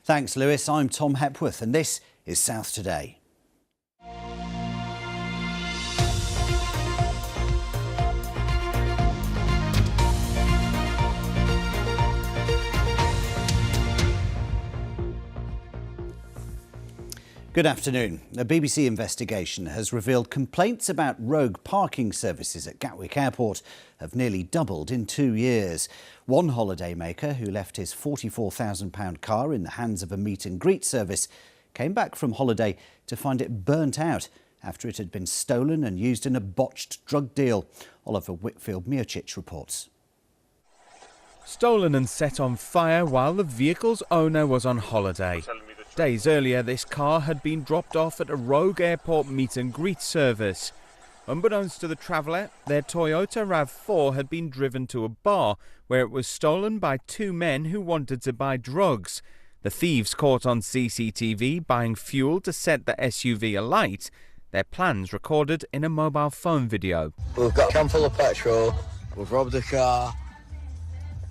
Thanks, Lewis. I'm Tom Hepworth and this is South Today. Good afternoon. A BBC investigation has revealed complaints about rogue parking services at Gatwick Airport have nearly doubled in 2 years. One holidaymaker who left his £44,000 car in the hands of a meet and greet service came back from holiday to find it burnt out after it had been stolen and used in a botched drug deal. Oliver Whitfield-Miocic reports. Stolen and set on fire while the vehicle's owner was on holiday. Days earlier, this car had been dropped off at a rogue airport meet and greet service. Unbeknownst to the traveller, their Toyota RAV4 had been driven to a bar where it was stolen by two men who wanted to buy drugs. The thieves caught on CCTV buying fuel to set the SUV alight. Their plans recorded in a mobile phone video. We've got a can full of petrol, we've robbed a car,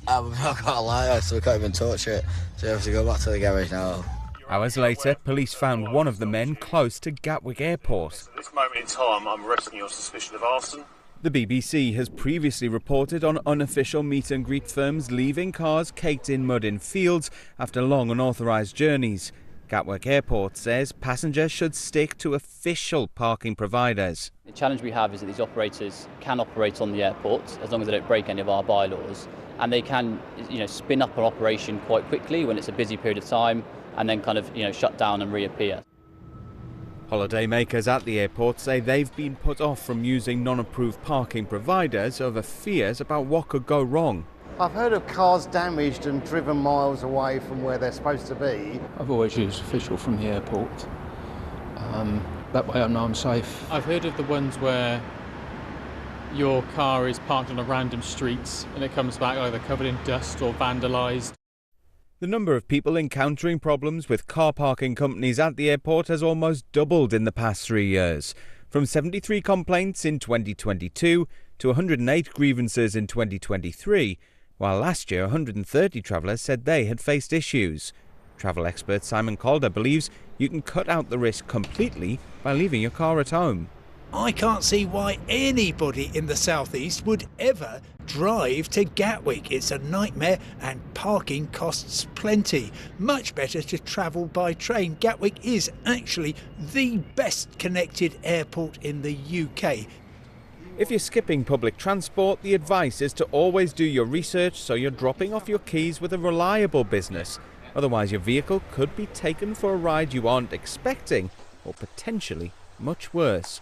and we've not got a lighter, so we can't even touch it. So we have to go back to the garage now. Hours later, police found one of the men close to Gatwick Airport. At this moment in time, I'm arresting you on suspicion of arson. The BBC has previously reported on unofficial meet and greet firms leaving cars caked in mud in fields after long unauthorised journeys. Gatwick Airport says passengers should stick to official parking providers. The challenge we have is that these operators can operate on the airport as long as they don't break any of our bylaws, and they can, spin up an operation quite quickly when it's a busy period of time, and then shut down and reappear. Holidaymakers at the airport say they've been put off from using non-approved parking providers over fears about what could go wrong. I've heard of cars damaged and driven miles away from where they're supposed to be. I've always used official from the airport. That way I know I'm safe. I've heard of the ones where your car is parked on a random street and it comes back either covered in dust or vandalised. The number of people encountering problems with car parking companies at the airport has almost doubled in the past 3 years, from 73 complaints in 2022 to 108 grievances in 2023, while last year 130 travellers said they had faced issues. Travel expert Simon Calder believes you can cut out the risk completely by leaving your car at home. I can't see why anybody in the southeast would ever drive to Gatwick. It's a nightmare and parking costs plenty. Much better to travel by train. Gatwick is actually the best connected airport in the UK. If you're skipping public transport, the advice is to always do your research so you're dropping off your keys with a reliable business. Otherwise your vehicle could be taken for a ride you aren't expecting, or potentially much worse.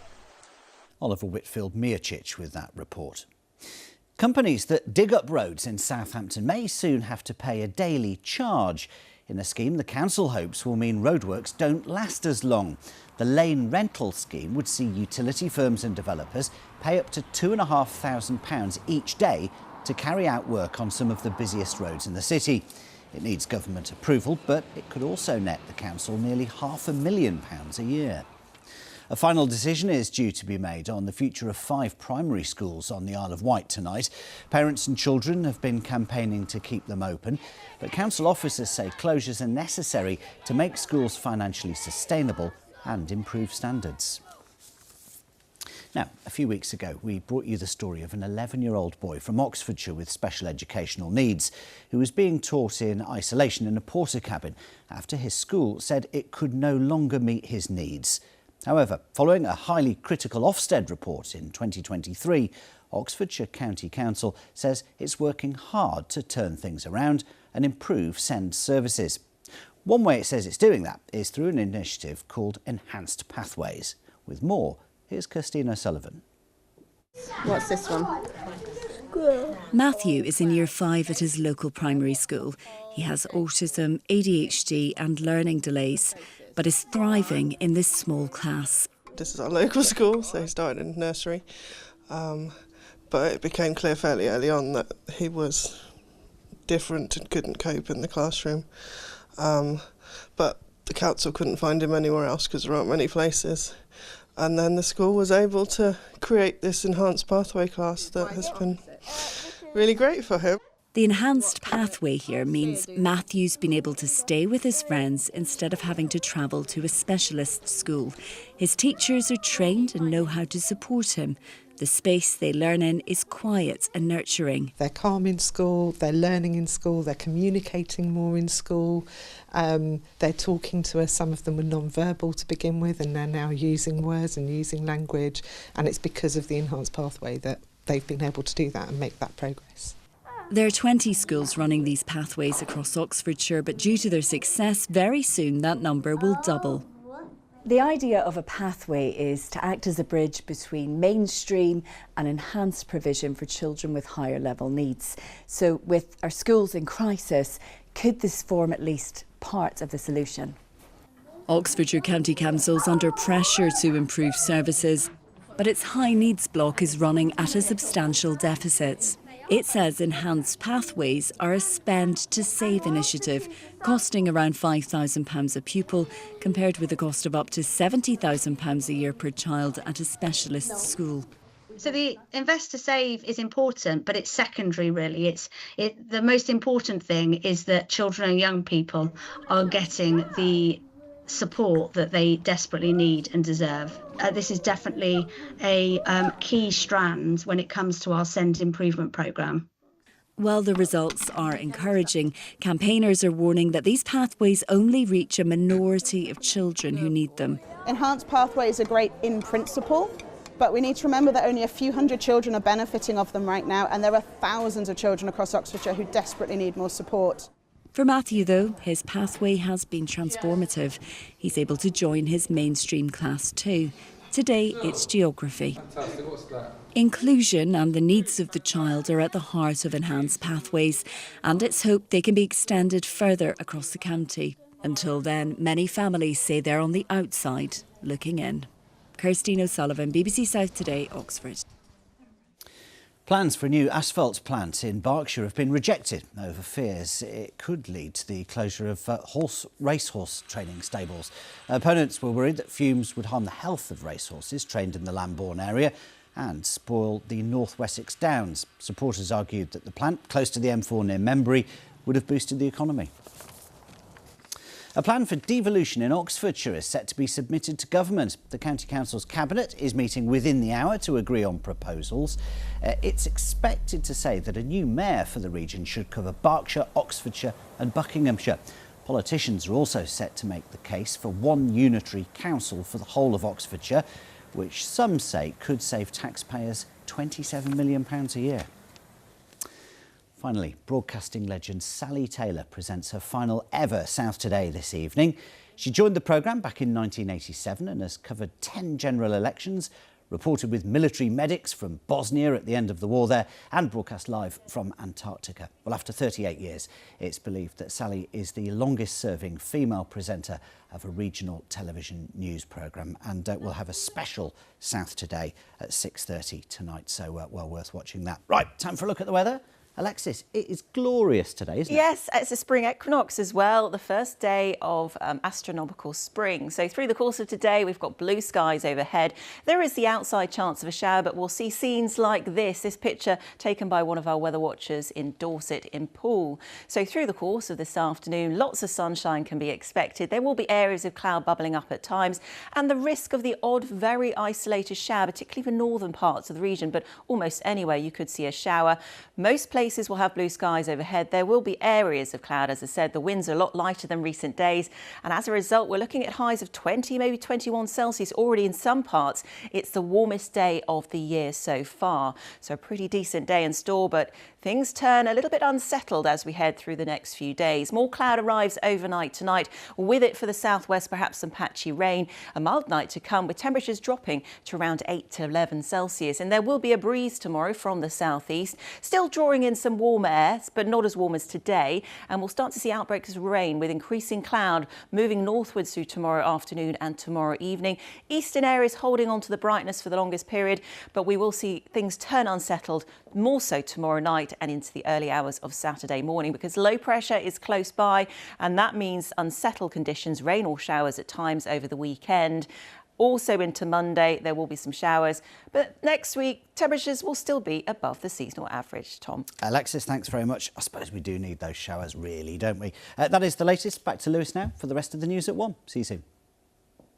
Oliver Whitfield-Miocic with that report. Companies that dig up roads in Southampton may soon have to pay a daily charge. In a scheme the council hopes will mean roadworks don't last as long. The lane rental scheme would see utility firms and developers pay up to £2,500 each day to carry out work on some of the busiest roads in the city. It needs government approval, but it could also net the council nearly £500,000 a year. A final decision is due to be made on the future of 5 primary schools on the Isle of Wight tonight. Parents and children have been campaigning to keep them open, but council officers say closures are necessary to make schools financially sustainable and improve standards. Now, a few weeks ago, we brought you the story of an 11-year-old boy from Oxfordshire with special educational needs who was being taught in isolation in a porter cabin after his school said it could no longer meet his needs. However, following a highly critical Ofsted report in 2023, Oxfordshire County Council says it's working hard to turn things around and improve SEND services. One way it says it's doing that is through an initiative called Enhanced Pathways. With more, here's Kirstina O'Sullivan. What's this one? Matthew is in year 5 at his local primary school. He has autism, ADHD and learning delays, but is thriving in this small class. This is our local school, so he started in nursery. But it became clear fairly early on that he was different and couldn't cope in the classroom. But the council couldn't find him anywhere else because there aren't many places. And then the school was able to create this enhanced pathway class that has been really great for him. The enhanced pathway here means Matthew's been able to stay with his friends instead of having to travel to a specialist school. His teachers are trained and know how to support him. The space they learn in is quiet and nurturing. They're calm in school, they're learning in school, they're communicating more in school. They're talking to us, some of them were non-verbal to begin with, and they're now using words and using language. And it's because of the enhanced pathway that they've been able to do that and make that progress. There are 20 schools running these pathways across Oxfordshire, but due to their success, very soon that number will double. The idea of a pathway is to act as a bridge between mainstream and enhanced provision for children with higher level needs. So with our schools in crisis, could this form at least part of the solution? Oxfordshire County Council's under pressure to improve services, but its high needs block is running at a substantial deficit. It says enhanced pathways are a spend to save initiative, costing around £5,000 a pupil, compared with a cost of up to £70,000 a year per child at a specialist school. So the invest to save is important, but it's secondary really. The most important thing is that children and young people are getting the support that they desperately need and deserve. This is definitely a key strand when it comes to our SEND improvement programme. While the results are encouraging, campaigners are warning that these pathways only reach a minority of children who need them. Enhanced pathways are great in principle, but we need to remember that only a few hundred children are benefiting of them right now, and there are thousands of children across Oxfordshire who desperately need more support. For Matthew, though, his pathway has been transformative. He's able to join his mainstream class too. Today, it's geography. Inclusion and the needs of the child are at the heart of enhanced pathways, and it's hoped they can be extended further across the county. Until then, many families say they're on the outside looking in. Kirsteen O'Sullivan, BBC South Today, Oxford. Plans for a new asphalt plant in Berkshire have been rejected over fears it could lead to the closure of racehorse training stables. Opponents were worried that fumes would harm the health of racehorses trained in the Lambourne area and spoil the North Wessex Downs. Supporters argued that the plant, close to the M4 near Membury, would have boosted the economy. A plan for devolution in Oxfordshire is set to be submitted to government. The County Council's cabinet is meeting within the hour to agree on proposals. It's expected to say that a new mayor for the region should cover Berkshire, Oxfordshire and Buckinghamshire. Politicians are also set to make the case for one unitary council for the whole of Oxfordshire, which some say could save taxpayers £27 million a year. Finally, broadcasting legend Sally Taylor presents her final ever South Today this evening. She joined the programme back in 1987 and has covered 10 general elections, reported with military medics from Bosnia at the end of the war there, and broadcast live from Antarctica. Well, after 38 years, it's believed that Sally is the longest-serving female presenter of a regional television news programme, and we'll have a special South Today at 6:30 tonight, so well worth watching that. Right, time for a look at the weather. Alexis, it is glorious today, isn't it? Yes, it's a spring equinox as well, the first day of astronomical spring. So through the course of today, we've got blue skies overhead. There is the outside chance of a shower, but we'll see scenes like this picture taken by one of our weather watchers in Dorset in Poole. So through the course of this afternoon, lots of sunshine can be expected. There will be areas of cloud bubbling up at times, and the risk of the odd, very isolated shower, particularly for northern parts of the region, but almost anywhere you could see a shower. Most places will have blue skies overhead. There will be areas of cloud, as I said. The winds are a lot lighter than recent days, and as a result, we're looking at highs of 20, maybe 21 Celsius already in some parts. It's the warmest day of the year so far. So a pretty decent day in store, but things turn a little bit unsettled as we head through the next few days. More cloud arrives overnight tonight. With it for the southwest, perhaps some patchy rain. A mild night to come with temperatures dropping to around 8 to 11 Celsius. And there will be a breeze tomorrow from the southeast, still drawing in some warm air, but not as warm as today. And we'll start to see outbreaks of rain with increasing cloud moving northwards through tomorrow afternoon and tomorrow evening. Eastern areas holding on to the brightness for the longest period, but we will see things turn unsettled more so tomorrow night and into the early hours of Saturday morning, because low pressure is close by, and that means unsettled conditions, rain or showers at times over the weekend. Also into Monday, there will be some showers, but next week, temperatures will still be above the seasonal average. Tom. Alexis, thanks very much. I suppose we do need those showers really, don't we? That is the latest. Back to Lewis now for the rest of the news at 1. See you soon.